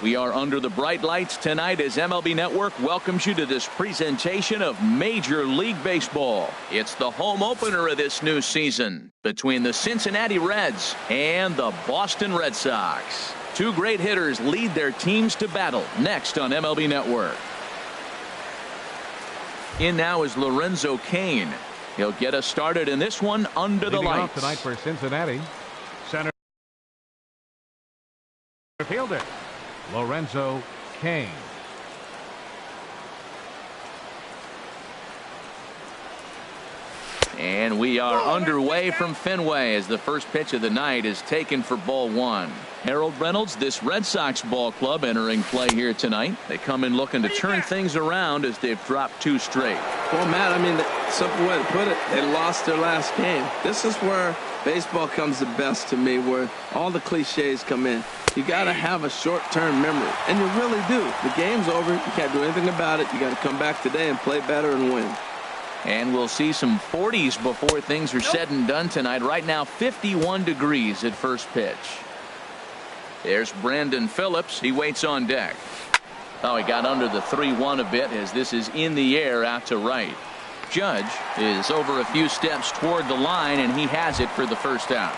We are under the bright lights tonight as MLB Network welcomes you to this presentation of Major League Baseball. It's the home opener of this new season between the Cincinnati Reds and the Boston Red Sox. Two great hitters lead their teams to battle next on MLB Network. In now is Lorenzo Cain. He'll get us started in this one under the lights. Off tonight for Cincinnati, center fielder Lorenzo Cain. And we are underway from Fenway as the first pitch of the night is taken for ball one. Harold Reynolds, this Red Sox ball club entering play here tonight. They come in looking to turn things around as they've dropped two straight. Well, Matt, I mean, the simple way to put it, they lost their last game. This is where baseball comes the best to me, where all the cliches come in. You got to have a short-term memory, and you really do. The game's over. You can't do anything about it. You got to come back today and play better and win. And we'll see some 40s before things are said and done tonight. Right now, 51 degrees at first pitch. There's Brandon Phillips. He waits on deck. Oh, he got under the 3-1 a bit as this is in the air out to right. Judge is over a few steps toward the line, and he has it for the first out.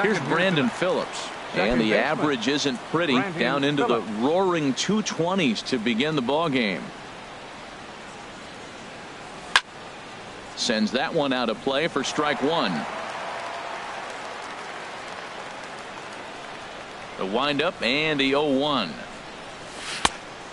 Here's Brandon Phillips. And the average isn't pretty, down into the roaring 220s to begin the ball game. Sends that one out of play for strike one. The windup and the 0-1.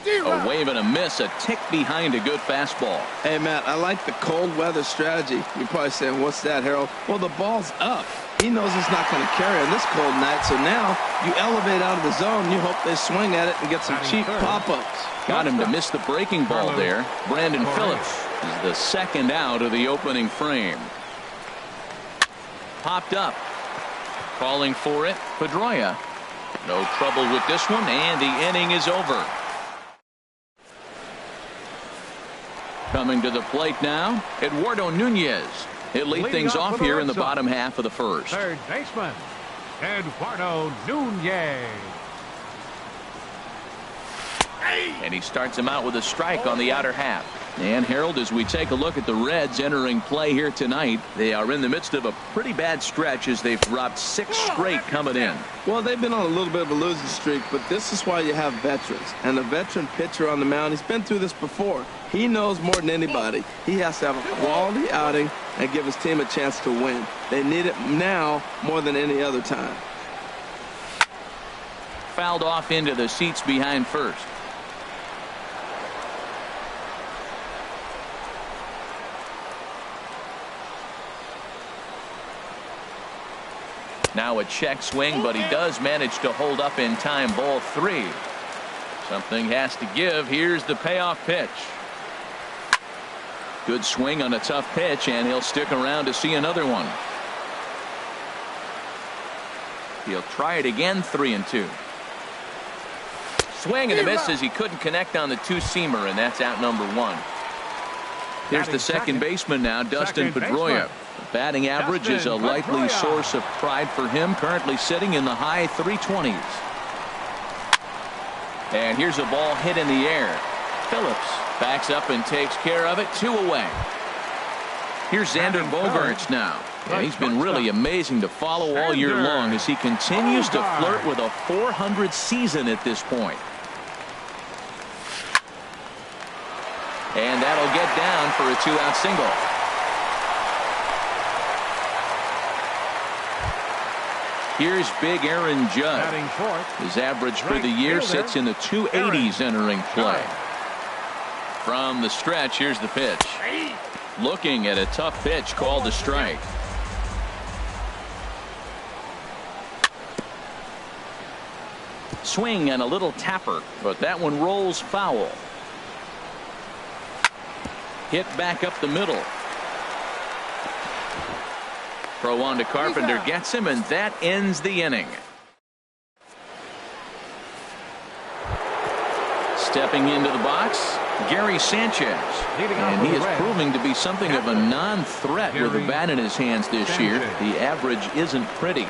A wave and a miss, a tick behind a good fastball. Hey, Matt, I like the cold weather strategy. You're probably saying, what's that, Harold? Well, the ball's up. He knows it's not going to carry on this cold night, so now you elevate out of the zone. You hope they swing at it and get some cheap pop-ups. Got him to miss the breaking ball there. Brandon Phillips is the second out of the opening frame. Popped up. Calling for it, Pedroia. No trouble with this one, and the inning is over. Coming to the plate now, Eduardo Nunez. He'll lead things off here in the bottom half of the first. Third baseman, Eduardo Nunez. And he starts him out with a strike on the outer half. And Harold, as we take a look at the Reds entering play here tonight, they are in the midst of a pretty bad stretch as they've dropped 6 straight coming in. Well, they've been on a little bit of a losing streak, but this is why you have veterans. And a veteran pitcher on the mound, he's been through this before. He knows more than anybody. He has to have a quality outing and give his team a chance to win. They need it now more than any other time. Fouled off into the seats behind first. Now a check swing, but he does manage to hold up in time. Ball 3. Something has to give. Here's the payoff pitch. Good swing on a tough pitch, and he'll stick around to see another one. He'll try it again. 3-2. Swing and a miss as he couldn't connect on the two-seamer, and that's out number 1. Here's the second baseman now, Dustin Pedroia. Batting average is a likely source of pride for him, currently sitting in the high 320s. And here's a ball hit in the air. Phillips backs up and takes care of it. 2 away. Here's Xander Bogaerts now. Yeah, he's been really amazing to follow all year long as he continues to flirt with a .400 season at this point. And that'll get down for a 2-out single. Here's big Aaron Judd. His average for the year sits in the 280s entering play. From the stretch, here's the pitch. Looking at a tough pitch called a strike. Swing and a little tapper, but that one rolls foul. Hit back up the middle. Throw on to Carpenter, gets him, and that ends the inning. Stepping into the box, Gary Sanchez. And he is proving to be something of a non-threat with a bat in his hands this year. The average isn't pretty.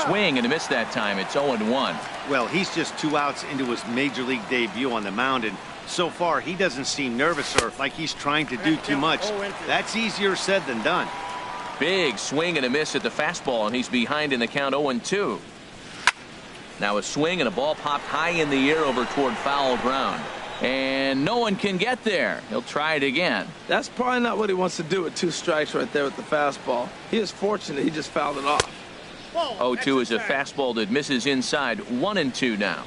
Swing and a miss that time. It's 0-1. Well, he's just 2 outs into his major league debut on the mound, and so far he doesn't seem nervous or like he's trying to do too much. That's easier said than done. Big swing and a miss at the fastball, and he's behind in the count. 0-2. Now a swing and a ball popped high in the air over toward foul ground, and no one can get there. He'll try it again. That's probably not what he wants to do with 2 strikes right there with the fastball. He is fortunate he just fouled it off. 0-2 is a fastball that misses inside. 1-2 now.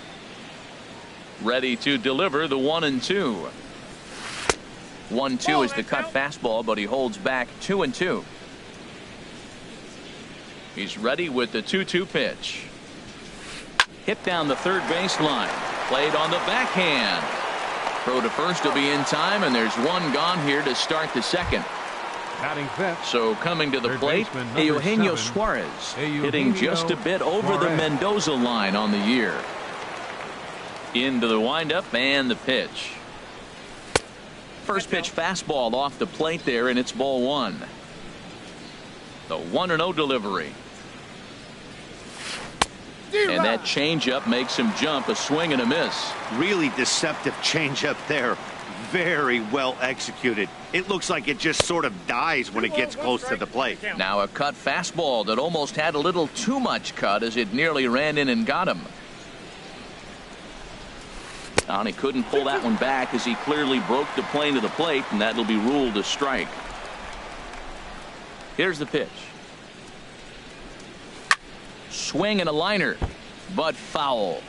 Ready to deliver the 1-2. 1-2 is the cut fastball, but he holds back. 2-2. He's ready with the 2-2 pitch. Hit down the third baseline. Played on the backhand. Throw to first will be in time, and there's one gone here to start the second. So coming to the plate, Eugenio Suarez, hitting just a bit over the Mendoza line on the year. Into the windup and the pitch. First pitch fastball off the plate there, and it's ball 1. The 1-0 delivery. And that changeup makes him jump. A swing and a miss. Really deceptive changeup there. Very well executed. It looks like it just sort of dies when it gets close to the plate. Now a cut fastball that almost had a little too much cut as it nearly ran in and got him. And he couldn't pull that one back as he clearly broke the plane to the plate, and that'll be ruled a strike. Here's the pitch. Swing and a liner, but foul.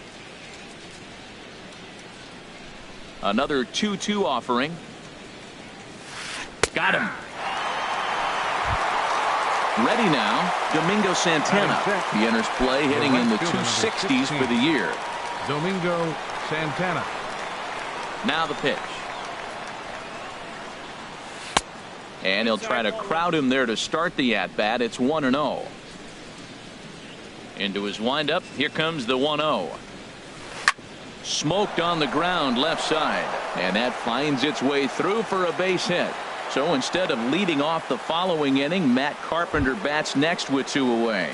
Another 2-2 offering. Got him. Ready now, Domingo Santana. He enters play hitting in the 260s for the year. Domingo Santana. Now the pitch. And he'll try to crowd him there to start the at-bat. It's 1-0. Into his windup. Here comes the 1-0. Smoked on the ground left side. And that finds its way through for a base hit. So instead of leading off the following inning, Matt Carpenter bats next with 2 away.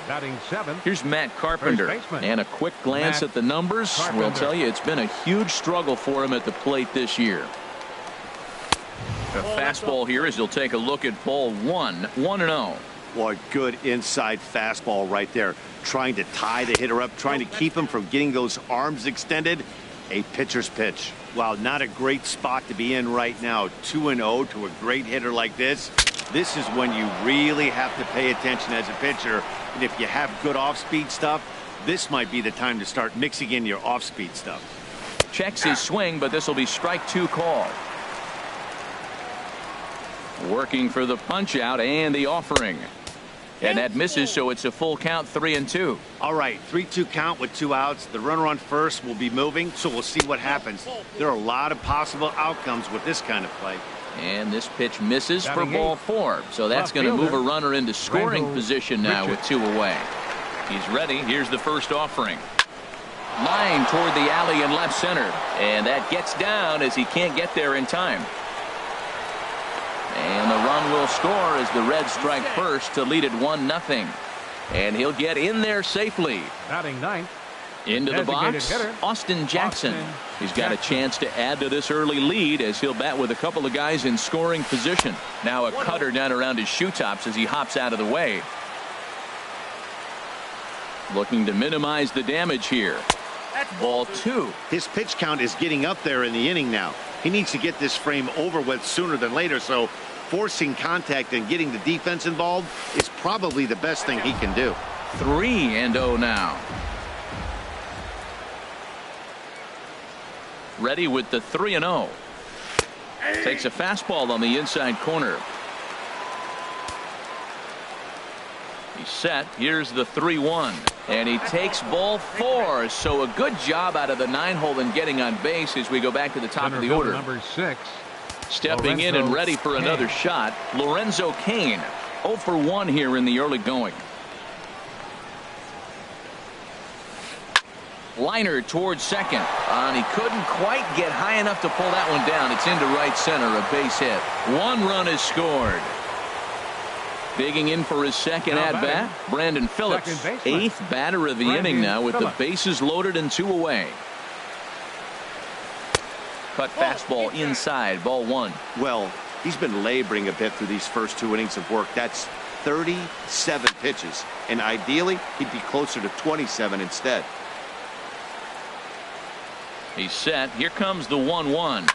Batting 7. Here's Matt Carpenter. And a quick glance at the numbers will tell you it's been a huge struggle for him at the plate this year. A fastball here as he'll take a look at ball 1. 1-0. Boy, good inside fastball right there. Trying to tie the hitter up, trying to keep him from getting those arms extended. A pitcher's pitch. Wow, not a great spot to be in right now. 2-0 to a great hitter like this. This is when you really have to pay attention as a pitcher. And if you have good off-speed stuff, this might be the time to start mixing in your off-speed stuff. Checks his swing, but this will be strike 2 call. Working for the punch out and the offering. And that misses, so it's a full count, 3-2. All right, 3-2 count with 2 outs. The runner on first will be moving, so we'll see what happens. There are a lot of possible outcomes with this kind of play. And this pitch misses for ball 4. So that's going to move a runner into scoring position now with 2 away. He's ready. Here's the first offering. Line toward the alley in left center. And that gets down as he can't get there in time. And the run will score as the Reds strike first to lead it 1-0. And he'll get in there safely. Batting 9th. Into the box, Austin Jackson. He's got a chance to add to this early lead as he'll bat with a couple of guys in scoring position. Now a cutter down around his shoe tops as he hops out of the way. Looking to minimize the damage here. Ball 2. His pitch count is getting up there in the inning now. He needs to get this frame over with sooner than later, so forcing contact and getting the defense involved is probably the best thing he can do. 3-0 now. Ready with the 3-0. Takes a fastball on the inside corner. He's set. Here's the 3-1. And he takes ball 4. So a good job out of the 9-hole in getting on base as we go back to the top of the order. Number 6. Stepping in and ready for another shot, Lorenzo Cain. 0 for 1 here in the early going. Liner towards second. And he couldn't quite get high enough to pull that one down. It's into right center, a base hit. 1 run is scored. Digging in for his second at-bat, Brandon Phillips, 8th batter of the inning now with the bases loaded and 2 away. Cut fastball inside, ball 1. Well, he's been laboring a bit through these first 2 innings of work. That's 37 pitches, and ideally he'd be closer to 27 instead. He's set. Here comes the 1-1.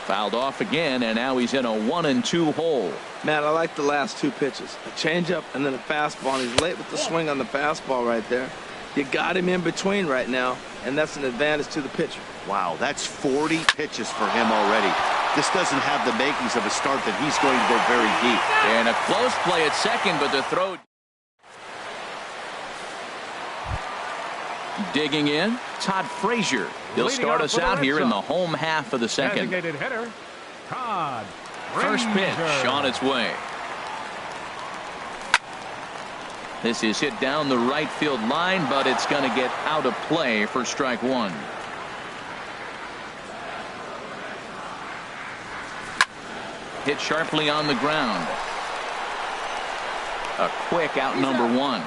Fouled off again, and now he's in a 1-2 hole. Man, I like the last 2 pitches. A changeup and then a fastball. And he's late with the swing on the fastball right there. You got him in between right now, and that's an advantage to the pitcher. Wow, that's 40 pitches for him already. This doesn't have the makings of a start that he's going to go very deep. And a close play at second, but the throw. Digging in, Todd Frazier. He'll start us out here in the home half of the second. Designated hitter, Todd First pitch Frazier. on its way. This is hit down the right field line, but it's going to get out of play for strike 1. Hit sharply on the ground. A quick out number 1.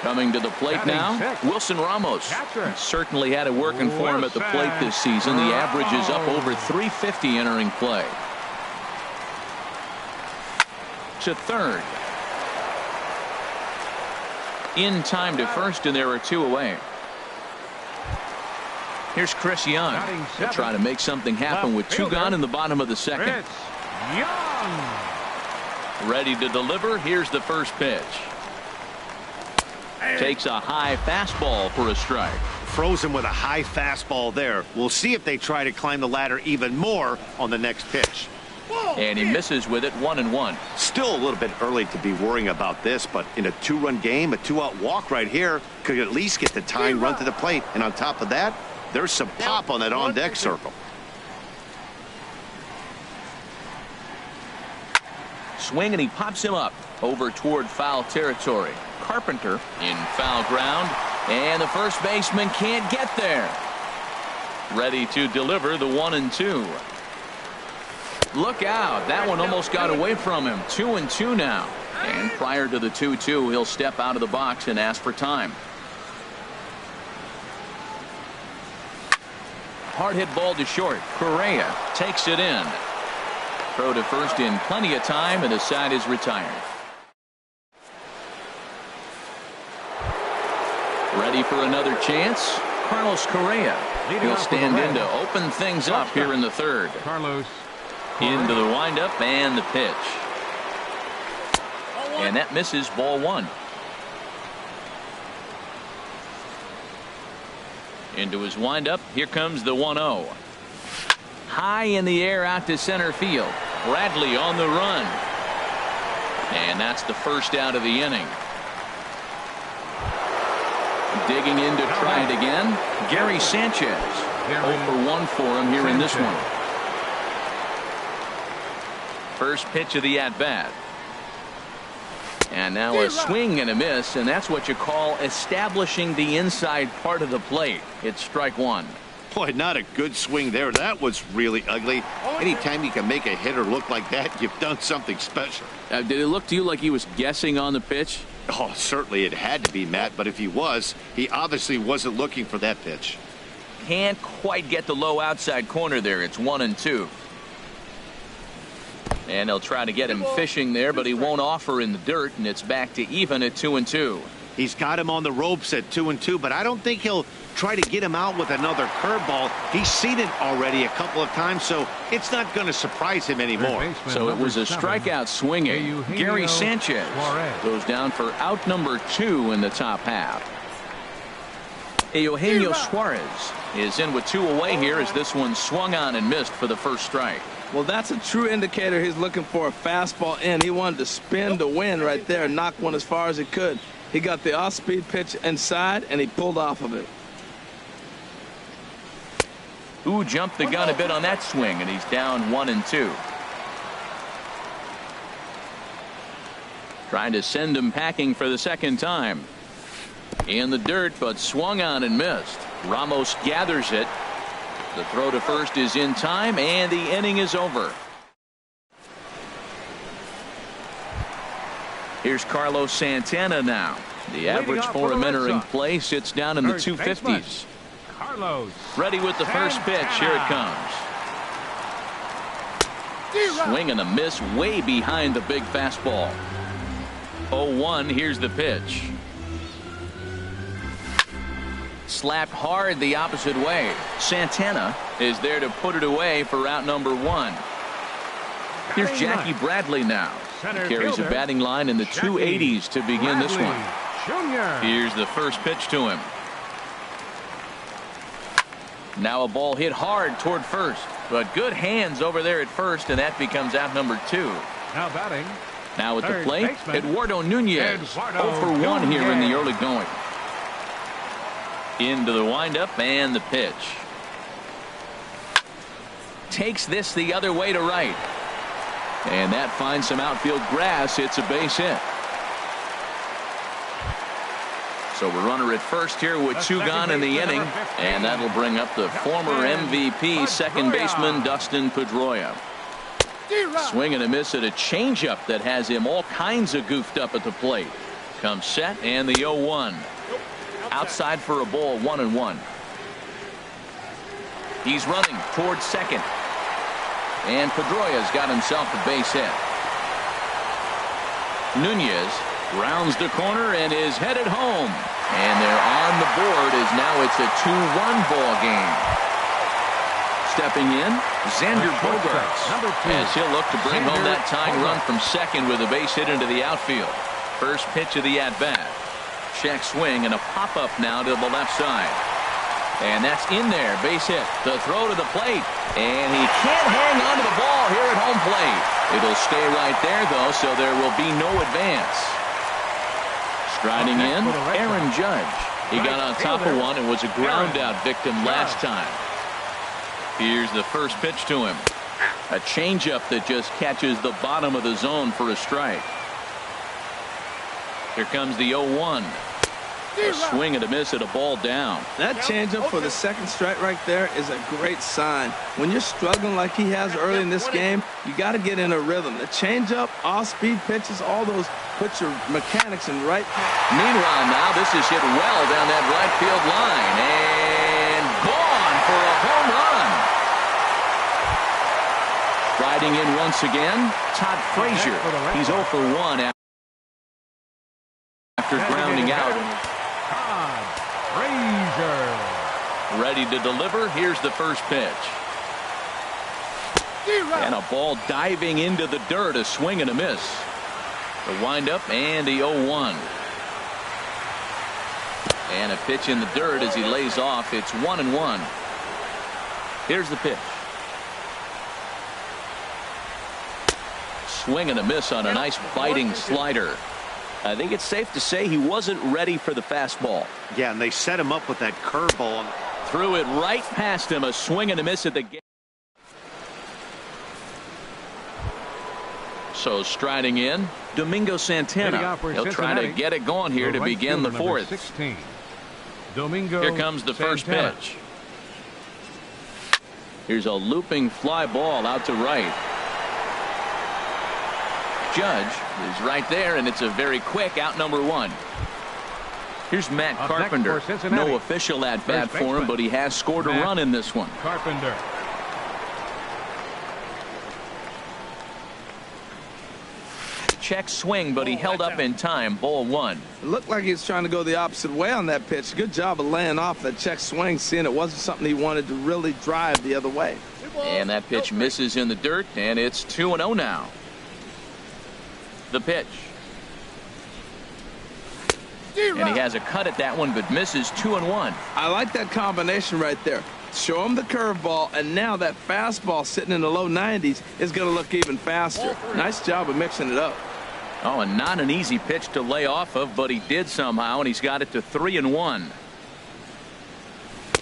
Coming to the plate now, Wilson Ramos. Certainly had it working for him at the plate this season. The average is up over 350 entering play. To third. In time to first, and there are 2 away. Here's Chris Young. They'll try to make something happen with 2 gone in the bottom of the second. Young. Ready to deliver. Here's the first pitch. Takes a high fastball for a strike. Throws him with a high fastball there. We'll see if they try to climb the ladder even more on the next pitch. And he misses with it, 1-1. Still a little bit early to be worrying about this, but in a two-run game, a two-out walk right here could at least get the tying run to the plate. And on top of that, there's some pop on that on-deck circle. Swing, and he pops him up over toward foul territory. Carpenter in foul ground, and the first baseman can't get there. Ready to deliver the 1-2. Look out, that one almost got away from him. 2-2 now. And prior to the 2-2, he'll step out of the box and ask for time. Hard hit ball to short. Correa takes it in. Throw to first in plenty of time, and the side is retired. Ready for another chance. Carlos Correa. He'll stand in to open things up here in the third. Carlos. Into the windup and the pitch. And that misses, ball one. Into his windup. Here comes the 1-0. High in the air out to center field. Bradley on the run. And that's the first out of the inning. Digging in to try it again. Gary Sanchez. 0 for 1 for him here in this one. First pitch of the at-bat. And now a swing and a miss, and that's what you call establishing the inside part of the plate. It's strike one. Boy, not a good swing there. That was really ugly. Anytime you can make a hitter look like that, you've done something special. Did it look to you like he was guessing on the pitch? Oh, certainly it had to be, Matt, but if he was, he obviously wasn't looking for that pitch. Can't quite get the low outside corner there. It's 1-2. And they'll try to get him fishing there, but he won't offer in the dirt, and it's back to even at 2-2. He's got him on the ropes at 2-2, but I don't think he'll try to get him out with another curveball. He's seen it already a couple of times, so it's not going to surprise him anymore. So it was a strikeout swinging. Gary Sanchez goes down for out number 2 in the top half. Eugenio Suarez is in with 2 away here as this one swung on and missed for the first strike. Well, that's a true indicator he's looking for a fastball in. He wanted to spin to win right there, knock one as far as he could. He got the off-speed pitch inside, and he pulled off of it. Ooh, jumped the gun a bit on that swing, and he's down 1-2. Trying to send him packing for the second time. In the dirt, but swung on and missed. Ramos gathers it. The throw to first is in time, and the inning is over. Here's Carlos Santana now. The average for him entering play sits down in the 250s. Carlos. Ready with the first pitch. Here it comes. Swing and a miss way behind the big fastball. 0-1. Here's the pitch. Slapped hard the opposite way. Santana is there to put it away for out number 1. Here's Jackie Bradley now. He carries a batting line in the 280s to begin this one. Here's the first pitch to him. Now a ball hit hard toward first, but good hands over there at first, and that becomes out number 2. Now batting. Now at the plate, Eduardo Nunez. 0 for 1 here in the early going. Into the windup and the pitch. Takes this the other way to right. And that finds some outfield grass. It's a base hit. So a runner at first here with 2 gone in the inning. And that'll bring up the former MVP second baseman Dustin Pedroia. Swing and a miss at a changeup that has him all kinds of goofed up at the plate. Comes set and the 0-1. Outside for a ball, 1-1. He's running towards second. And Pedroia's got himself a base hit. Nunez rounds the corner and is headed home. And they're on the board as now it's a 2-1 ball game. Stepping in, Xander Bogaerts as he'll look to bring home that tying run from second with a base hit into the outfield. First pitch of the at-bat. check swing and a pop-up now to the left side. And that's in there. Base hit. The throw to the plate. And he can't hang on to the ball here at home plate. It'll stay right there, though, so there will be no advance. Striding in, Aaron Judge. He got on top of one and was a ground-out victim last time. Here's the first pitch to him. A changeup that just catches the bottom of the zone for a strike. Here comes the 0-1. A swing and a miss at a ball down. That changeup for the second strike right there is a great sign. When you're struggling like he has early in this game, you got to get in a rhythm. The changeup, off-speed pitches, all those put your mechanics in right. Meanwhile, now this is hit well down that right field line and gone for a home run. Riding in once again, Todd Frazier. He's 0 for 1 after grounding out. Todd Frazier. Ready to deliver. Here's the first pitch. And a ball diving into the dirt. A swing and a miss. The windup and the 0-1. And a pitch in the dirt as he lays off. It's 1-1. Here's the pitch. Swing and a miss on a nice biting slider. I think it's safe to say he wasn't ready for the fastball. Yeah, and they set him up with that curveball. Threw it right past him. A swing and a miss at the game. So striding in, Domingo Santana. He'll try to get it going here to begin the fourth. 16. Domingo Here comes the first pitch. Here's a looping fly ball out to right. Judge is right there, and it's a very quick out number 1. Here's Matt Carpenter. No official at bat for him, but he has scored a run in this one. Carpenter. Check swing, but he held up in time. Ball 1. It looked like he was trying to go the opposite way on that pitch. Good job of laying off that check swing, seeing it wasn't something he wanted to really drive the other way. And that pitch misses in the dirt, and it's 2-0 now. The pitch. And he has a cut at that one, but misses 2-1. I like that combination right there. Show him the curveball, and now that fastball sitting in the low 90s is going to look even faster. Nice job of mixing it up. Oh, and not an easy pitch to lay off of, but he did somehow, and he's got it to 3-1.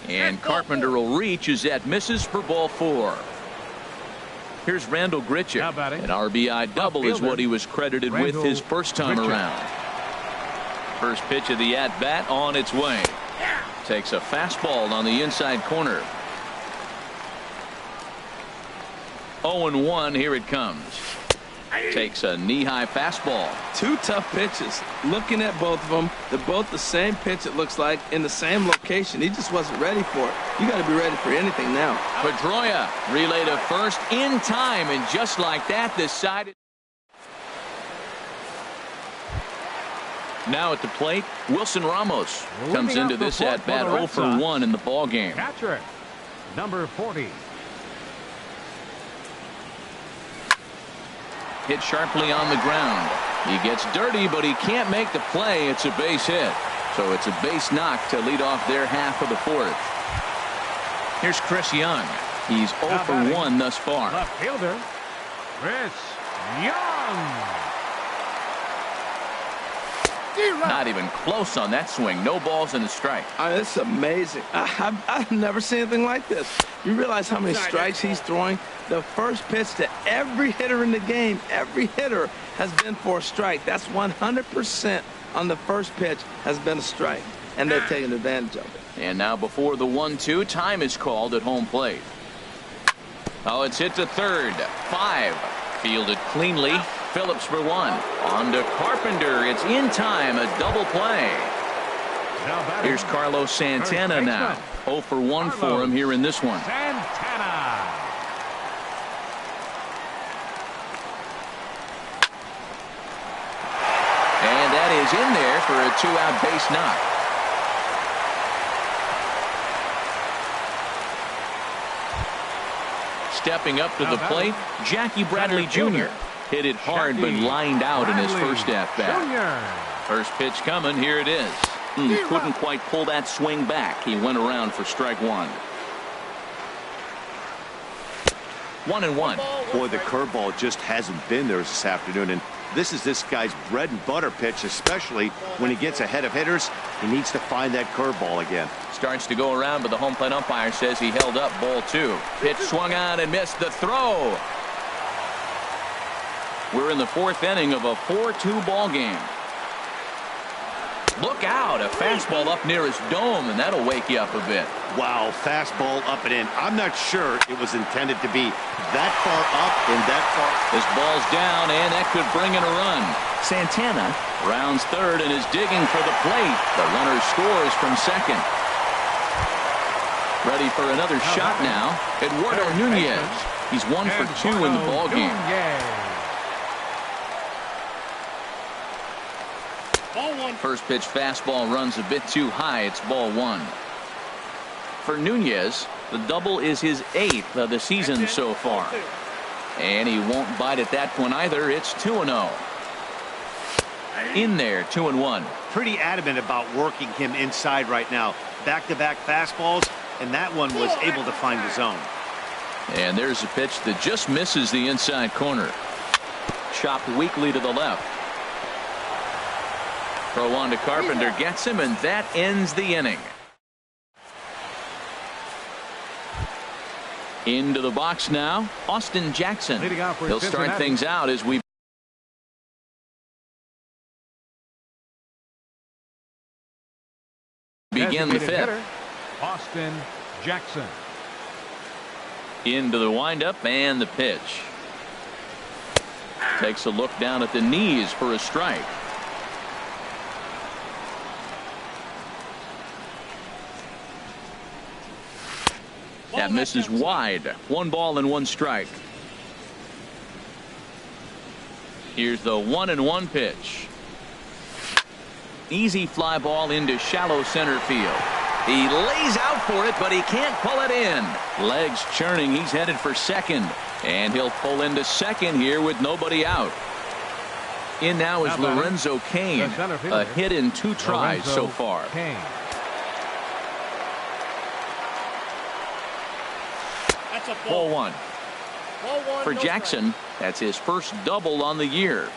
And Carpenter will reach as that misses for ball 4. Here's Randall Gritchick. An RBI double is what he was credited with his first time around. First pitch of the at-bat on its way. Takes a fastball on the inside corner. 0-1. Here it comes. Takes a knee-high fastball. 2 tough pitches. Looking at both of them, they're both the same pitch, it looks like, in the same location. He just wasn't ready for it. You got to be ready for anything now. Pedroia relay to first in time, and just like that, decided. Now at the plate, Wilson Ramos comes into this at bat 0 for 1 in the ball game. Catcher, number 40. Hit sharply on the ground. He gets dirty, but he can't make the play. It's a base hit. So it's a base knock to lead off their half of the fourth. Here's Chris Young. He's 0 for 1 thus far. Left fielder, Chris Young. Not even close on that swing. No balls and a strike. It's amazing. I've never seen anything like this. You realize how many strikes he's throwing? The first pitch to every hitter in the game, every hitter has been for a strike. That's 100% on the first pitch has been a strike, and they've taken advantage of it. And now before the 1-2, time is called at home plate. Oh, it's hit to third. 5. Fielded cleanly. Phillips for 1. On to Carpenter. It's in time. A double play. Here's Carlos Santana now. 0 for 1 for him here in this one. Santana. And that is in there for a 2-out base knock. Stepping up to the plate, Jackie Bradley Jr. Hit it hard but lined out in his first at-bat. First pitch coming. Here it is. Couldn't quite pull that swing back. He went around for strike one. 1-1. Boy, the curveball just hasn't been there this afternoon, and this is this guy's bread and butter pitch, especially when he gets ahead of hitters. He needs to find that curveball again. Starts to go around, but the home plate umpire says he held up. Ball two. Pitch swung on and missed the throw. We're in the fourth inning of a 4-2 ball game. Look out, a fastball up near his dome, and that'll wake you up a bit. Wow, fastball up and in. I'm not sure it was intended to be that far up and that far. This ball's down, and that could bring in a run. Santana rounds third and is digging for the plate. The runner scores from second. Ready for another shot now. Eduardo Nunez. He's 1 for 2 in the ball game. First pitch fastball runs a bit too high. It's ball one. For Nunez, the double is his 8th of the season so far. And he won't bite at that one either. It's 2-0. In there, 2-1. Pretty adamant about working him inside right now. Back-to-back fastballs, and that one was able to find the zone. And there's a pitch that just misses the inside corner. Chopped weakly to the left. Throw on to Carpenter, gets him, and that ends the inning. Into the box now, Austin Jackson. He'll start things out as we begin the fifth. Austin Jackson. Into the windup and the pitch. Takes a look down at the knees for a strike. That misses wide. 1 ball and 1 strike. Here's the 1-1 pitch. Easy fly ball into shallow center field. He lays out for it, but he can't pull it in. Legs churning. He's headed for second. And he'll pull into second here with nobody out. In now is Lorenzo Cain. A hit in 2 tries so far. Ball one. For Jackson, that's his first double on the year.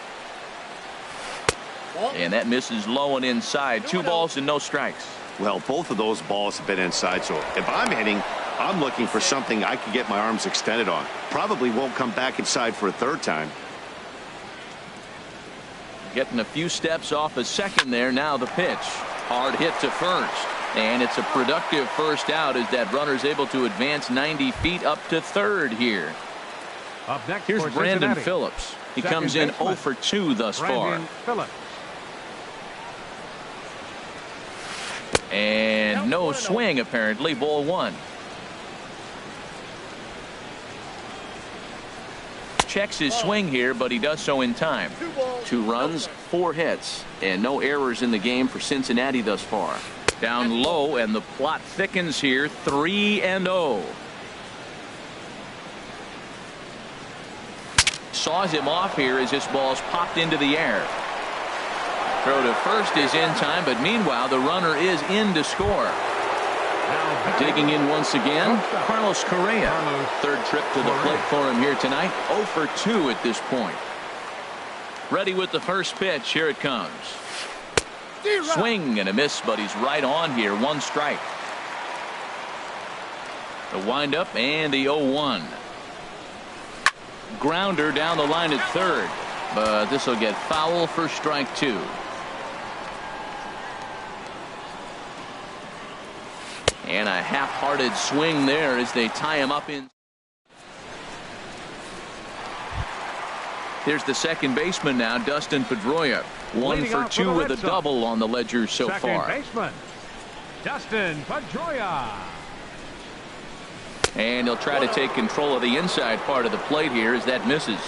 And that misses low and inside. 2 balls and no strikes. Well, both of those balls have been inside, so if I'm hitting, I'm looking for something I can get my arms extended on. Probably won't come back inside for a third time. Getting a few steps off a second there. Now the pitch. Hard hit to first. And it's a productive first out as that runner's able to advance 90 feet up to third here. Up next, here's Brandon Cincinnati. Phillips. He Second comes in baseman. 0 for 2 thus Brandon far. Phillips. And no swing apparently. Ball one. Checks his swing here, but he does so in time. 2 runs, 4 hits, and no errors in the game for Cincinnati thus far. Down low, and the plot thickens here. 3-0. Saws him off here as this ball's popped into the air. Throw to first is in time, but meanwhile the runner is in to score. Digging in once again, Carlos Correa. Third trip to the plate for him here tonight. 0 for 2 at this point. Ready with the first pitch. Here it comes. Swing and a miss, but he's right on here. 1 strike. The windup and the 0-1. Grounder down the line at third, but this will get foul for strike 2. And a half-hearted swing there as they tie him up in. Here's the second baseman now, Dustin Pedroia. 1 for 2 with a double on the ledger so far. Second baseman, Dustin Pedroia. And he'll try to take control of the inside part of the plate here as that misses.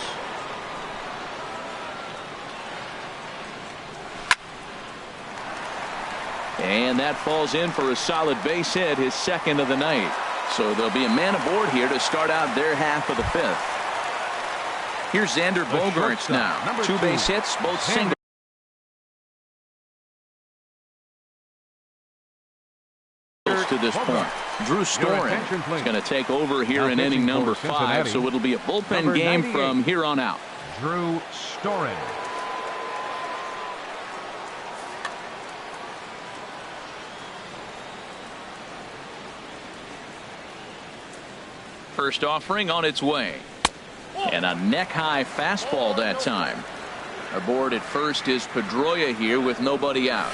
And that falls in for a solid base hit, his second of the night. So there'll be a man aboard here to start out their half of the 5th. Here's Xander Bogaerts now. 2 base hits, both singles. to this point. Drew Storen is going to take over here in inning number 5, so it'll be a bullpen game from here on out. Drew Storen. First offering on its way. And a neck-high fastball that time. Aboard at first is Pedroia here with nobody out.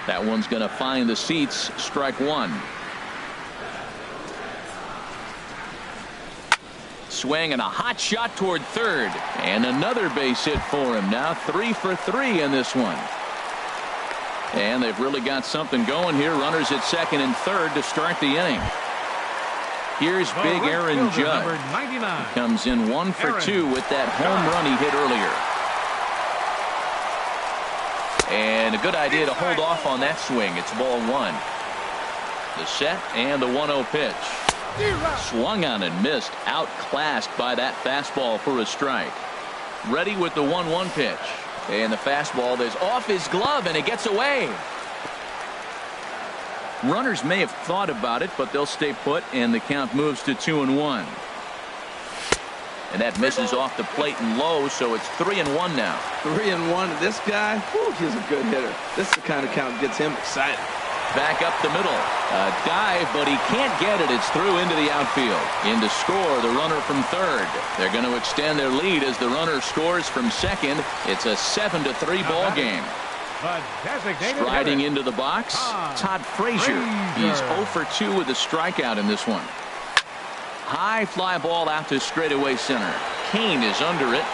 That one's going to find the seats. Strike one. Swing and a hot shot toward third. And another base hit for him. Now 3 for 3 in this one. And they've really got something going here. Runners at second and third to start the inning. Here's big Aaron Judge. He comes in 1 for 2 with that home run he hit earlier. And a good idea to hold off on that swing. It's ball 1. The set and the 1-0 pitch. Swung on and missed. Outclassed by that fastball for a strike. Ready with the 1-1 pitch. And the fastball is off his glove and it gets away. Runners may have thought about it, but they'll stay put, and the count moves to 2-1. And that misses off the plate and low, so it's 3-1 now. 3-1. This guy, whew, he's a good hitter. This is the kind of count that gets him excited. Back up the middle. A dive, but he can't get it. It's through into the outfield. In to score, the runner from third. They're going to extend their lead as the runner scores from second. It's a 7-3 ball game. Striding into the box, Todd Frazier. He's 0 for 2 with a strikeout in this one. High fly ball out to straightaway center. Kane is under it.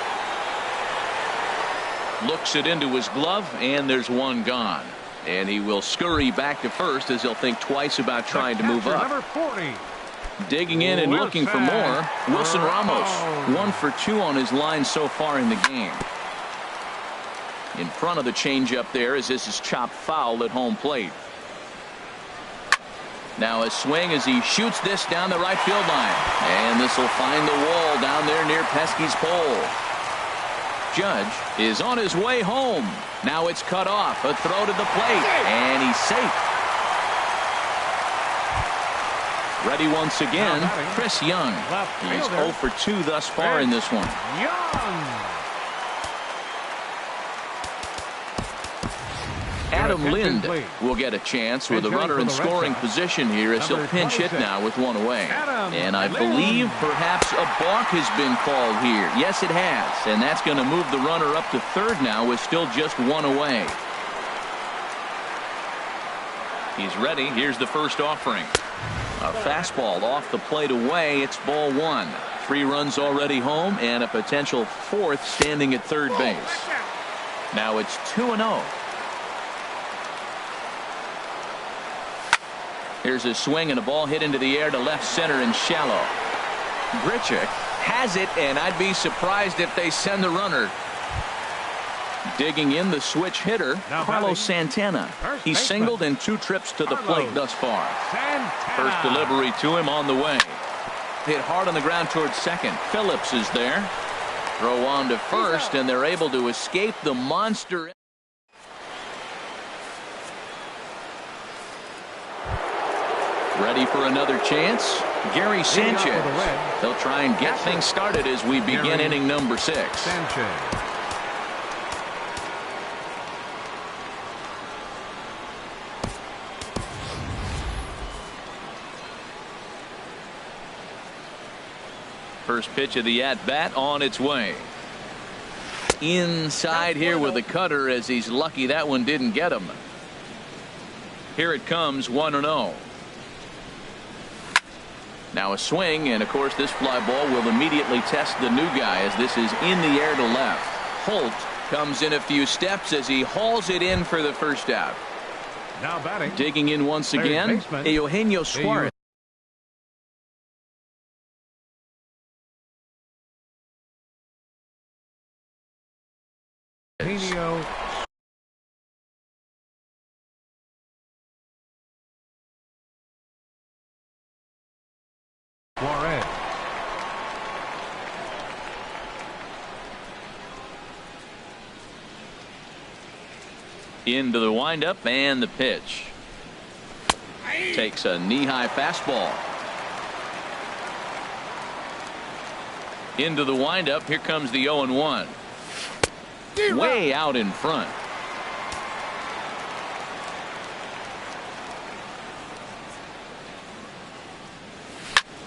Looks it into his glove, and there's one gone. And he will scurry back to first as he'll think twice about trying to move up. Digging in and looking for more. Wilson Ramos, 1 for 2 on his line so far in the game. In front of the changeup there as this is chopped foul at home plate. Now a swing as he shoots this down the right field line. And this will find the wall down there near Pesky's pole. Judge is on his way home. Now it's cut off. A throw to the plate. And he's safe. Ready once again, Chris Young. He's 0 for 2 thus far in this one. Adam Lind will get a chance with a runner in scoring position here as he'll pinch hit now with one away. And I believe perhaps a balk has been called here. Yes, it has. And that's going to move the runner up to third now with still just one away. He's ready. Here's the first offering. A fastball off the plate away. It's ball 1. 3 runs already home and a potential 4th standing at third base. Now it's 2-0. Here's a swing and a ball hit into the air to left center and shallow. Grichuk has it, and I'd be surprised if they send the runner. Digging in the switch hitter, Carlos Santana. He's singled in 2 trips to the plate thus far. First delivery to him on the way. Hit hard on the ground towards second. Phillips is there. Throw on to first, and they're able to escape the monster. Ready for another chance? Gary Sanchez. They'll try and get things started as we begin inning number 6. First pitch of the at-bat on its way. Inside here with a cutter as he's lucky that one didn't get him. Here it comes, 1-0. Now a swing, and of course this fly ball will immediately test the new guy as this is in the air to left. Holt comes in a few steps as he hauls it in for the first out. Now batting. Digging in once again, Eugenio Suarez. Suarez. Into the windup and the pitch. Takes a knee-high fastball. Into the windup. Here comes the 0-1. Way out in front.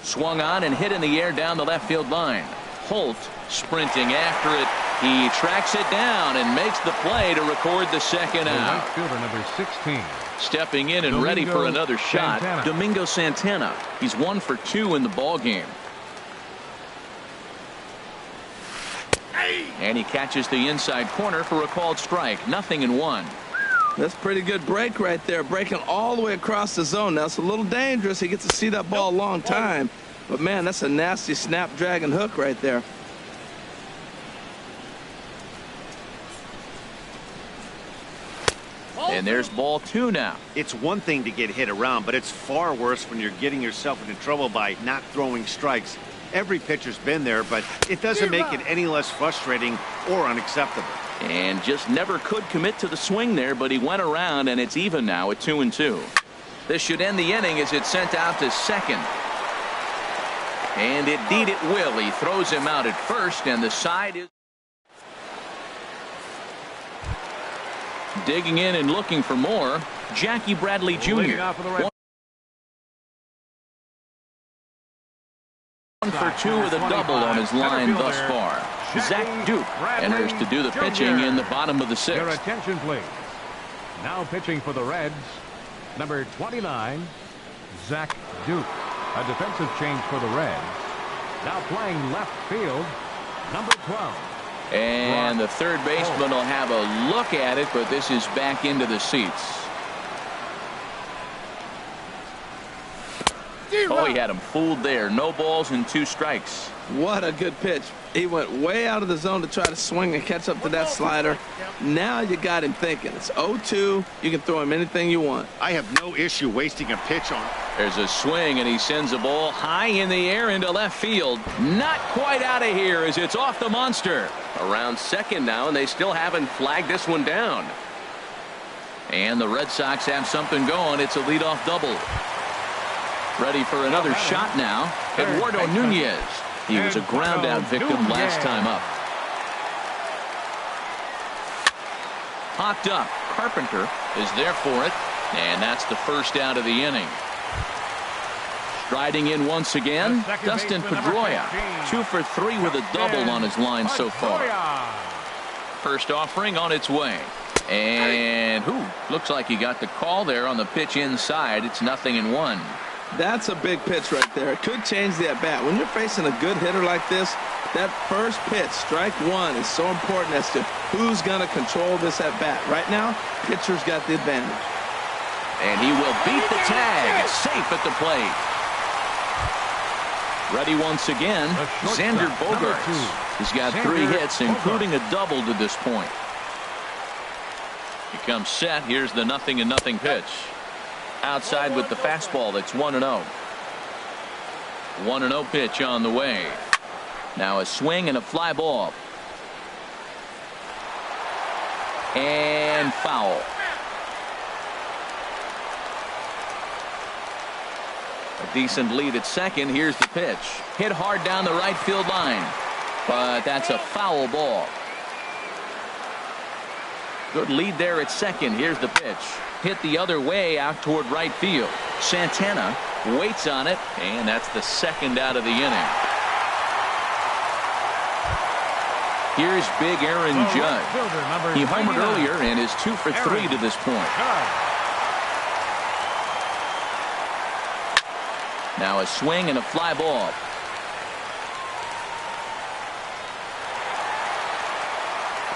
Swung on and hit in the air down the left field line. Holt sprinting after it. He tracks it down and makes the play to record the second out. Right fielder number 16. Stepping in and ready for another shot, Domingo Santana. He's 1 for 2 in the ball game. And he catches the inside corner for a called strike. 0-1. That's a pretty good break right there, breaking all the way across the zone. Now it's a little dangerous. He gets to see that ball a long time, but man, that's a nasty snapdragon hook right there. And there's ball 2 now. It's one thing to get hit around, but it's far worse when you're getting yourself into trouble by not throwing strikes. Every pitcher's been there, but it doesn't make it any less frustrating or unacceptable. And just never could commit to the swing there, but he went around, and it's even now at 2-2. This should end the inning as it's sent out to second. And indeed it will. He throws him out at first, and the side is digging in and looking for more. Jackie Bradley Jr. 1 for 2 with a double on his line thus far. Zach Duke enters to do the pitching in the bottom of the 6th. Your attention, please. Now pitching for the Reds, number 29, Zach Duke. A defensive change for the Reds. Now playing left field, number 12. And the third baseman will have a look at it, but this is back into the seats. Oh, he had him fooled there. No balls and 2 strikes. What a good pitch. He went way out of the zone to try to swing and catch up to that slider. Now you got him thinking. It's 0-2. You can throw him anything you want. I have no issue wasting a pitch on. There's a swing, and he sends a ball high in the air into left field. Not quite out of here as it's off the monster. Around second now, and they still haven't flagged this one down. And the Red Sox have something going. It's a leadoff double. Ready for another shot now. Eduardo Nunez. He was a ground out victim last time up. Popped up. Carpenter is there for it. And that's the first out of the inning. Striding in once again, Dustin Pedroia. 2 for 3 with a double on his line so far. First offering on its way. And looks like he got the call there on the pitch inside. It's 0-1. That's a big pitch right there. It could change the at-bat. When you're facing a good hitter like this, that first pitch, strike 1, is so important as to who's going to control this at-bat. Right now, pitcher's got the advantage. And he will beat the tag. Safe at the plate. Ready once again, Xander Bogaerts. He's got 3 hits, including a double to this point. He comes set. Here's the 0-0 pitch. Outside with the fastball. That's 1-0. 1-0 pitch on the way. Now a swing and a fly ball. And foul. A decent lead at second. Here's the pitch. Hit hard down the right field line. But that's a foul ball. Good lead there at second. Here's the pitch. Hit the other way out toward right field. Santana waits on it, and that's the second out of the inning. Here's big Aaron Judge. He homered earlier and is 2 for 3 to this point. Now a swing and a fly ball.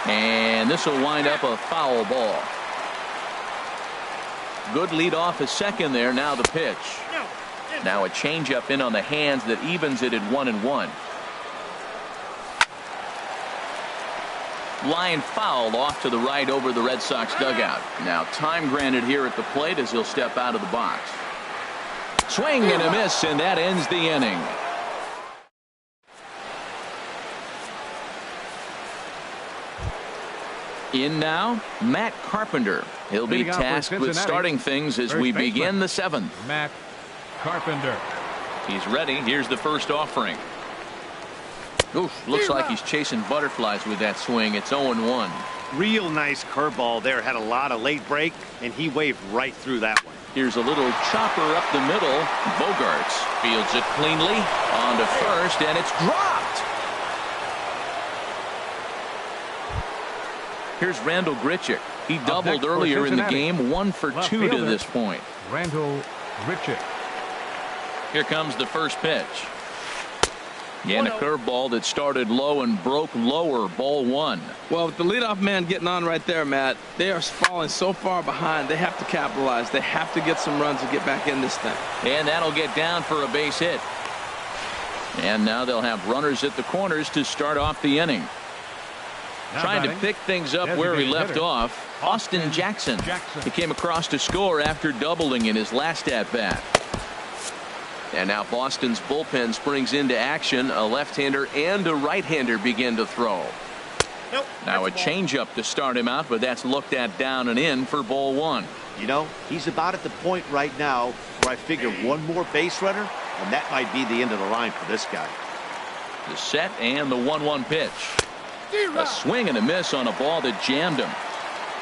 And this will wind up a foul ball. Good lead off at second there. Now the pitch. Now a changeup in on the hands that evens it at 1-1. Line foul off to the right over the Red Sox dugout. Now time granted here at the plate as he'll step out of the box. Swing and a miss, and that ends the inning. In now, Matt Carpenter. He'll be tasked with starting things as we begin the 7th. Matt Carpenter. He's ready. Here's the first offering. Oof, looks like he's chasing butterflies with that swing. It's 0-1. Real nice curveball there. Had a lot of late break, and he waved right through that one. Here's a little chopper up the middle. Bogarts fields it cleanly on to first, and it's dropped. Here's Randall Grichuk. He doubled earlier in the game, 1 for 2 to this point. Randall Grichuk. Here comes the first pitch. And a curveball that started low and broke lower. Ball 1. Well, with the leadoff man getting on right there, Matt, they are falling so far behind. They have to capitalize. They have to get some runs to get back in this thing. And that'll get down for a base hit. And now they'll have runners at the corners to start off the inning. Trying to pick things up where he left off, Austin Jackson. He came across to score after doubling in his last at-bat. And now Boston's bullpen springs into action. A left-hander and a right-hander begin to throw. Now a changeup to start him out, but that's looked at down and in for ball 1. You know, he's about at the point right now where I figure one more base runner, and that might be the end of the line for this guy. The set and the 1-1 pitch. A swing and a miss on a ball that jammed him.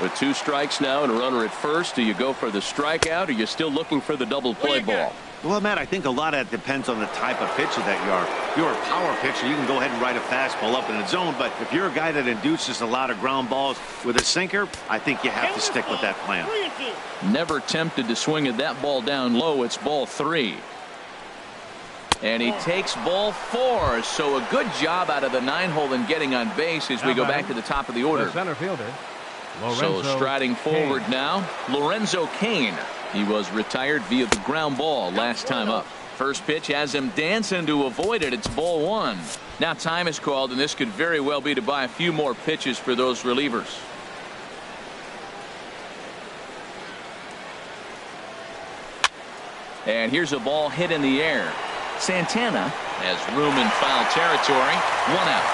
With 2 strikes now and a runner at first, do you go for the strikeout or are you still looking for the double play ball? Well, Matt, I think a lot of that depends on the type of pitcher that you are. If you're a power pitcher, you can go ahead and ride a fastball up in the zone. But if you're a guy that induces a lot of ground balls with a sinker, I think you have to stick with that plan. Never tempted to swing at that ball down low. It's ball 3. And he takes ball 4. So a good job out of the 9-hole in getting on base as we go back to the top of the order. The center fielder. So striding forward now, Lorenzo Cain. He was retired via the ground ball last time up. First pitch has him dancing to avoid it. It's ball 1. Now time is called, and this could very well be to buy a few more pitches for those relievers. And here's a ball hit in the air. Santana has room in foul territory. 1 out.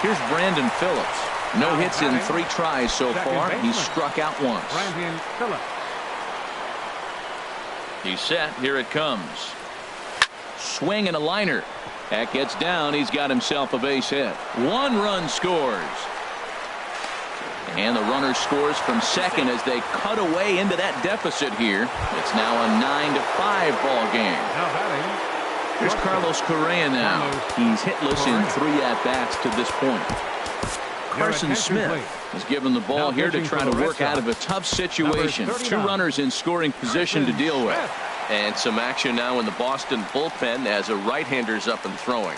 Here's Brandon Phillips. No hits in 3 tries so far. He's struck out once. Brandon Phillips. He's set. Here it comes. Swing and a liner. That gets down. He's got himself a base hit. 1 run scores. And the runner scores from second as they cut away into that deficit here. It's now a 9-5 ball game. Here's Carlos Correa now. He's hitless in 3 at-bats to this point. Carson Smith is given the ball here to try to work out of a tough situation. 2 runners in scoring position to deal with. And some action now in the Boston bullpen as a right-hander's up and throwing.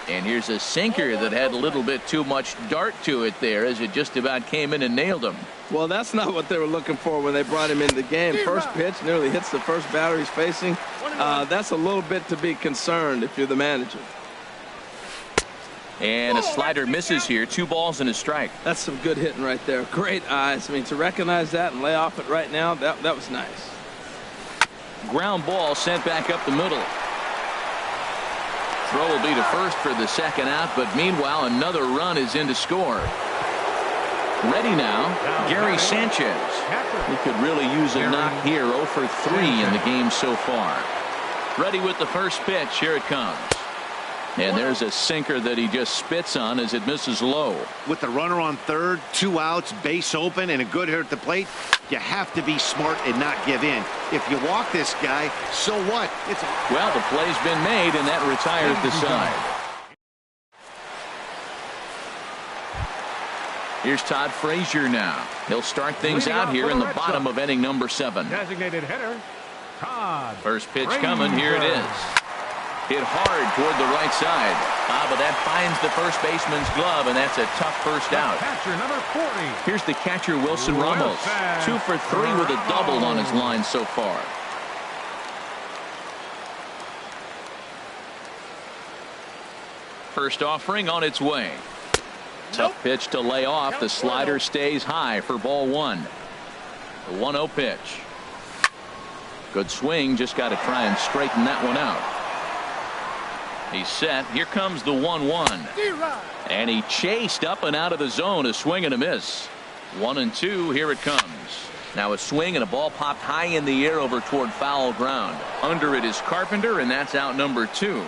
And here's a sinker that had a little bit too much dart to it there as it just about came in and nailed him. Well, that's not what they were looking for when they brought him into the game. First pitch nearly hits the first batter he's facing. That's a little bit to be concerned if you're the manager. And a slider misses here. 2 balls and a strike. That's some good hitting right there. Great eyes. I mean, to recognize that and lay off it right now, that was nice. Ground ball sent back up the middle. Throw will be to first for the 2nd out, but meanwhile another run is in to score. Ready now, Gary Sanchez. He could really use a knock here. 0 for 3 in the game so far. Ready with the first pitch. Here it comes. And there's a sinker that he just spits on as it misses low. With the runner on third, 2 outs, base open, and a good hitter at the plate, you have to be smart and not give in. If you walk this guy, so what? Well, the play's been made, and that retires the side. Here's Todd Frazier now. He'll start things out here in the bottom of inning number 7. Designated hitter, Todd. First pitch coming. Here it is. Hit hard toward the right side. But that finds the first baseman's glove, and that's a tough first out. Catcher number 40. Here's the catcher, Wilson Ramos. 2 for 3 with a double on his line so far. First offering on its way. Tough pitch to lay off. The slider stays high for ball 1. The 1-0 pitch. Good swing. Just got to try and straighten that one out. He's set. Here comes the 1-1. And he chased up and out of the zone. A swing and a miss. 1-2. Here it comes. Now a swing and a ball popped high in the air over toward foul ground. Under it is Carpenter, and that's out number 2.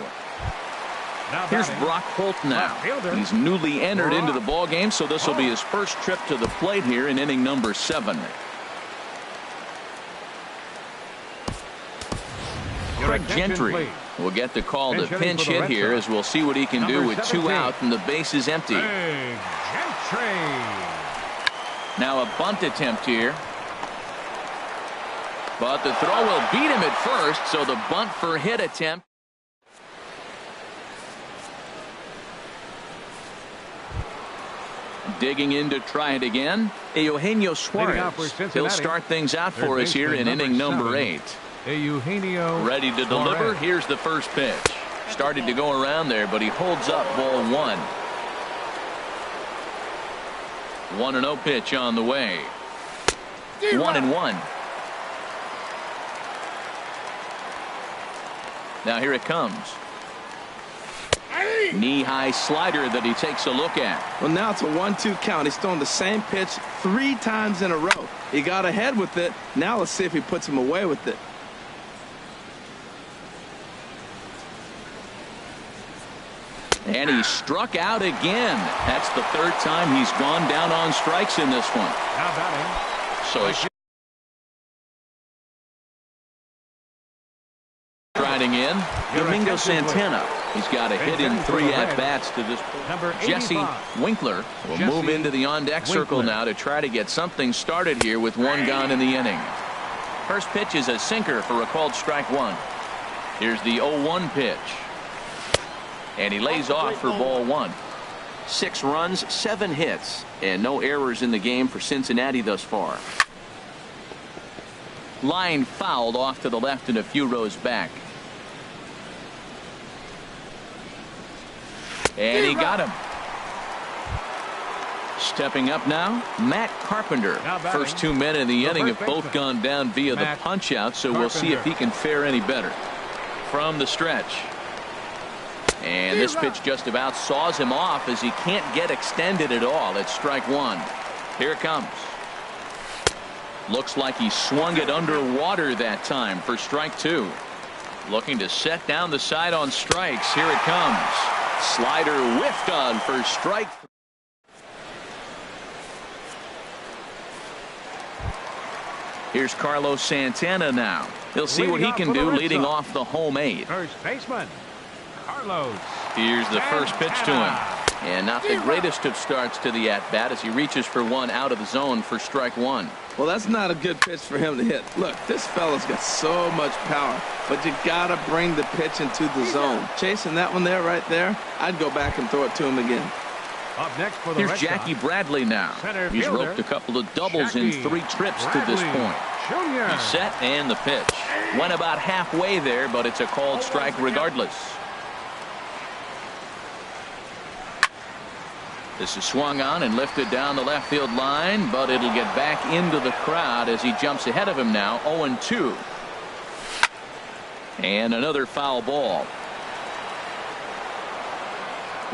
Here's Brock Holt now. He's newly entered into the ball game, so this will be his first trip to the plate here in inning number 7. Craig Gentry will get the call to pinch hit here, as we'll see what he can do with 2 out and the base is empty. Now a bunt attempt here. But the throw will beat him at first, so the bunt for hit attempt. Digging in to try it again, Eugenio Suarez. He'll start things out for us here in inning number 8. Ready to deliver. Here's the first pitch. Started to go around there, but he holds up ball 1. 1-0 pitch on the way. 1-1. Now here it comes. Knee-high slider that he takes a look at. Well, now it's a 1-2 count. He's thrown the same pitch 3 times in a row. He got ahead with it. Now let's see if he puts him away with it. And he struck out again. That's the 3rd time he's gone down on strikes in this one. Now batting. So striding in, Domingo Santana. He's got a hit in 3 at-bats to this point. Jesse Winkler will move into the on-deck circle now to try to get something started here with 1 gone in the inning. First pitch is a sinker for a called strike 1. Here's the 0-1 pitch. And he lays off for ball 1. 6 runs, 7 hits, and no errors in the game for Cincinnati thus far. Line fouled off to the left and a few rows back. And he got him. Stepping up now, Matt Carpenter. First 2 men in the inning have both gone down via the punch-out, so we'll see if he can fare any better. From the stretch. And this pitch just about saws him off as he can't get extended at all. It's strike 1. Here it comes. Looks like he swung it underwater that time for strike 2. Looking to set down the side on strikes. Here it comes. Slider whiffed on for strike 3. Here's Carlos Santana now. He'll see what he can do leading off the home 8. First baseman Carlos. Here's the first pitch to him. And not the greatest of starts to the at-bat as he reaches for 1 out of the zone for strike 1. Well, that's not a good pitch for him to hit. Look, this fella's got so much power, but you got to bring the pitch into the zone. Chasing that one there, right there, I'd go back and throw it to him again. Up next for the Here's Red Jackie Sox. Bradley now. He's roped a couple of doubles in 3 trips to this point. He's set and the pitch. Went about halfway there, but it's a called strike regardless. This is swung on and lifted down the left field line, but it'll get back into the crowd as he jumps ahead of him now. 0-2. And another foul ball.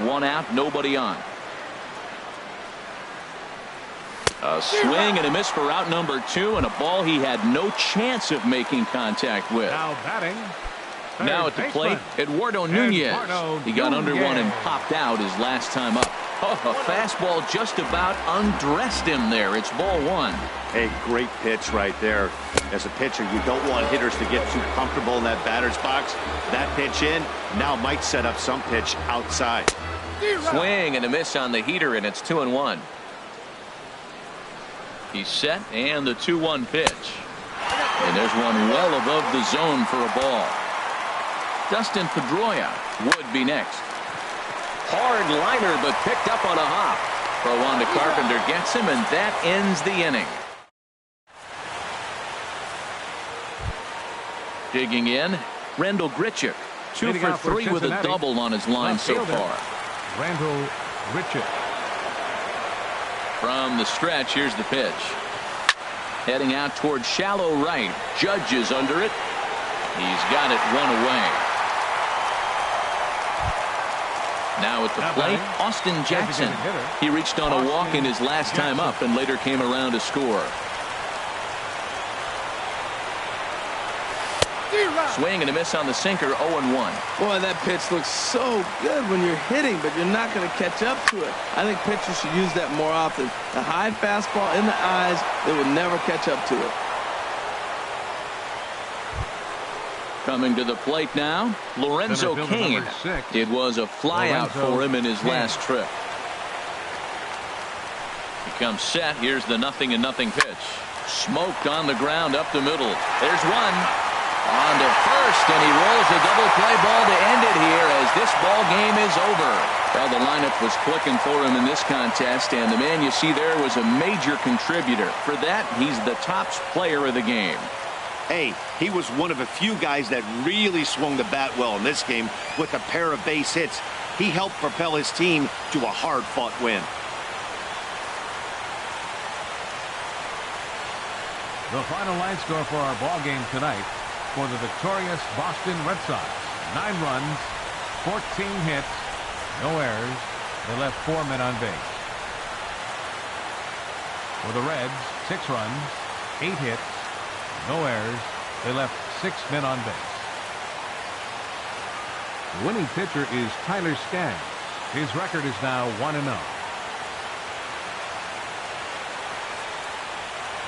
1 out, nobody on. A swing and a miss for out number 2, and a ball he had no chance of making contact with. Now batting. Now at the plate, Eduardo Nunez. He got under one and popped out his last time up. Oh, a fastball just about undressed him there. It's ball 1. A great pitch right there. As a pitcher, you don't want hitters to get too comfortable in that batter's box. That pitch in now might set up some pitch outside. Swing and a miss on the heater, and it's 2-1. He's set, and the 2-1 pitch. And there's one well above the zone for a ball. Dustin Pedroia would be next. Hard liner, but picked up on a hop. Throw on to Carpenter gets him, and that ends the inning. Digging in, Randall Grichuk. 2 for 3 with a double on his line so far. Randall Grichuk. From the stretch, here's the pitch. Heading out towards shallow right. Judge is under it. He's got it 1 away. Now at the plate, Austin Jackson. He reached on a walk in his last time up and later came around to score. Swing and a miss on the sinker, 0-1. Boy, that pitch looks so good when you're hitting, but you're not going to catch up to it. I think pitchers should use that more often. The high fastball in the eyes, they will never catch up to it. Coming to the plate now, Lorenzo Cain. It was a flyout for him in his last trip. He comes set. Here's the 0-0 pitch. Smoked on the ground up the middle. There's one. On to first, and he rolls a double play ball to end it here as this ball game is over. Well, the lineup was clicking for him in this contest, and the man you see there was a major contributor. For that, he's the top player of the game. Hey, he was one of a few guys that really swung the bat well in this game with a pair of base hits. He helped propel his team to a hard-fought win. The final line score for our ball game tonight for the victorious Boston Red Sox: 9 runs, 14 hits, no errors. They left 4 men on base. For the Reds, 6 runs, 8 hits, no errors. They left 6 men on base. The winning pitcher is Tyler Skaggs. His record is now 1-0.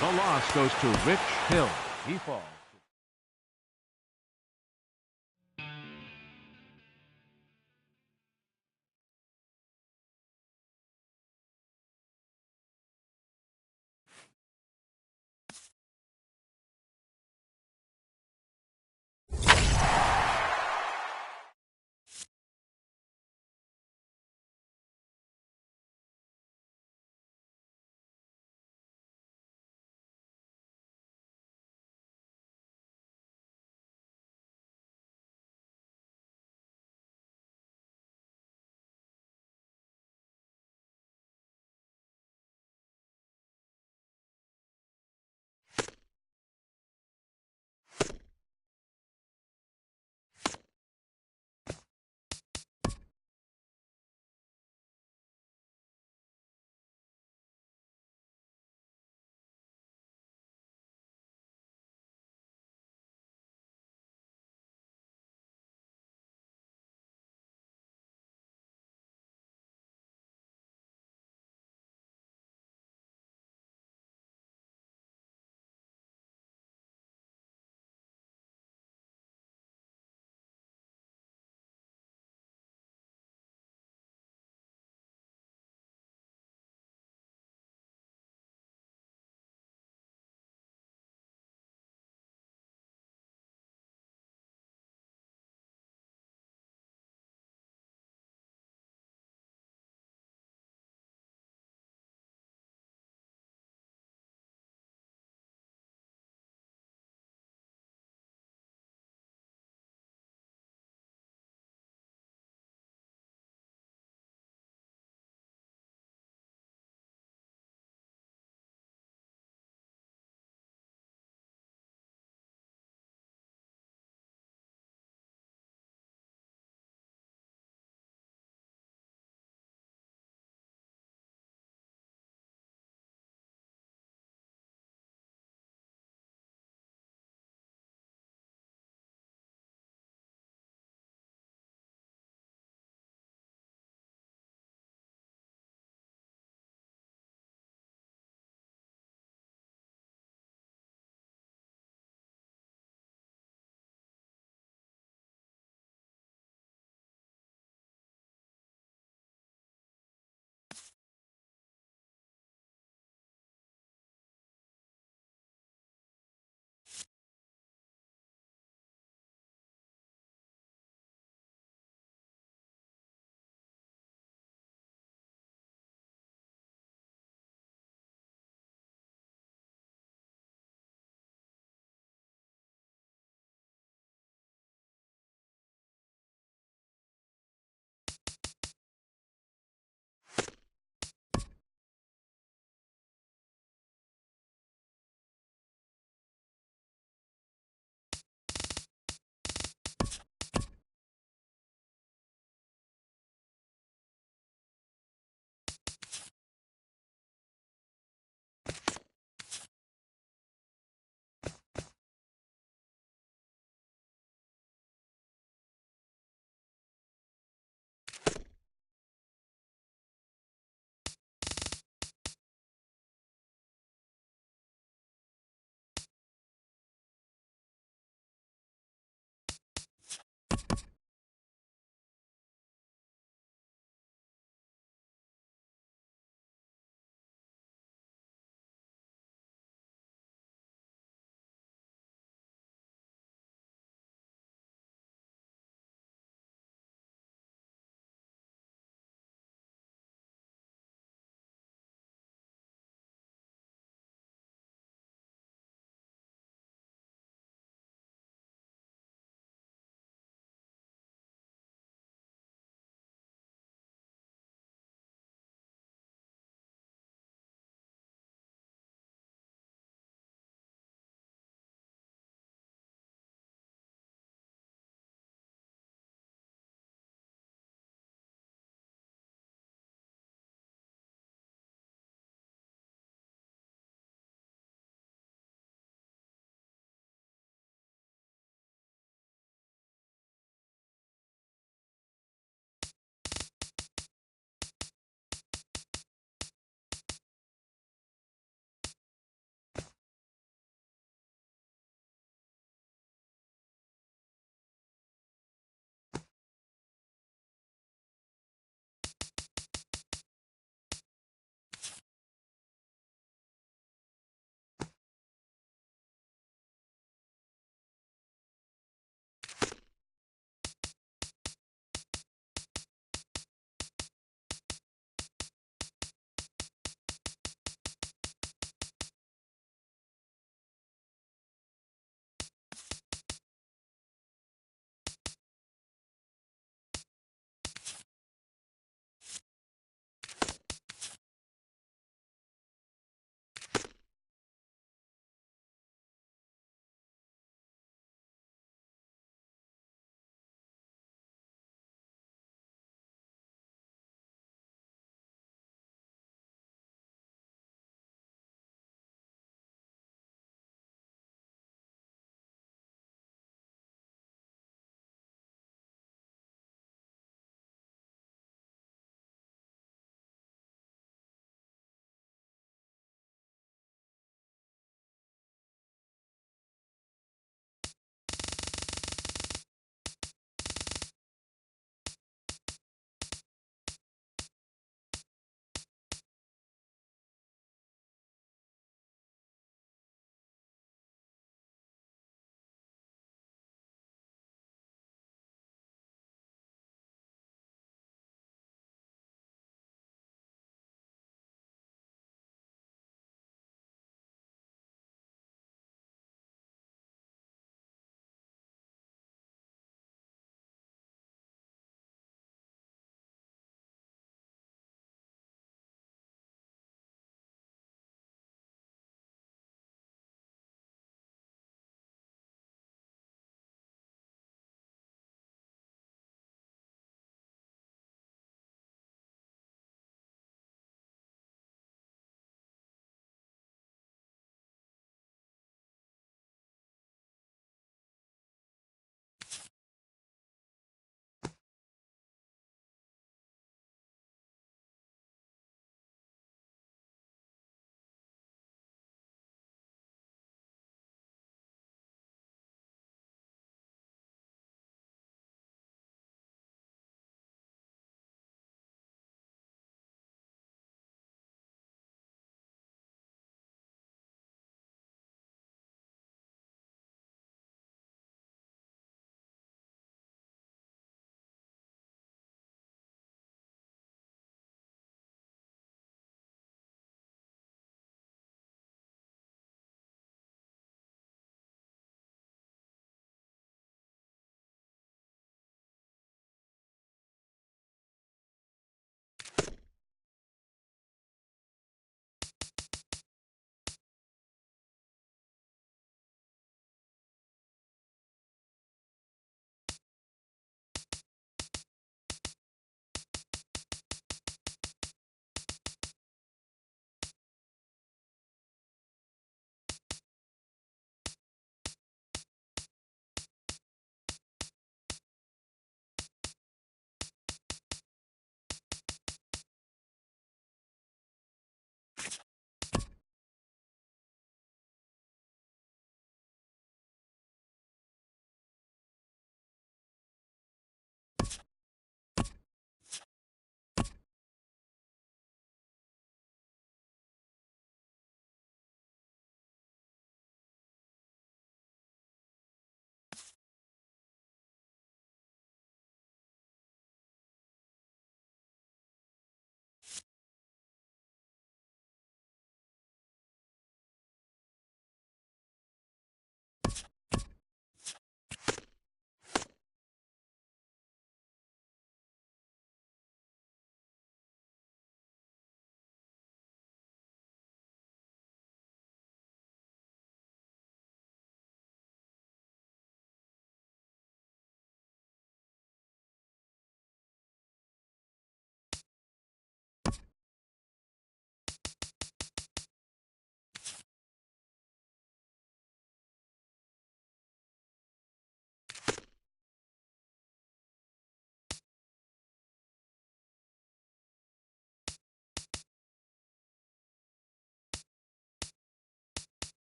The loss goes to Rich Hill. He falls.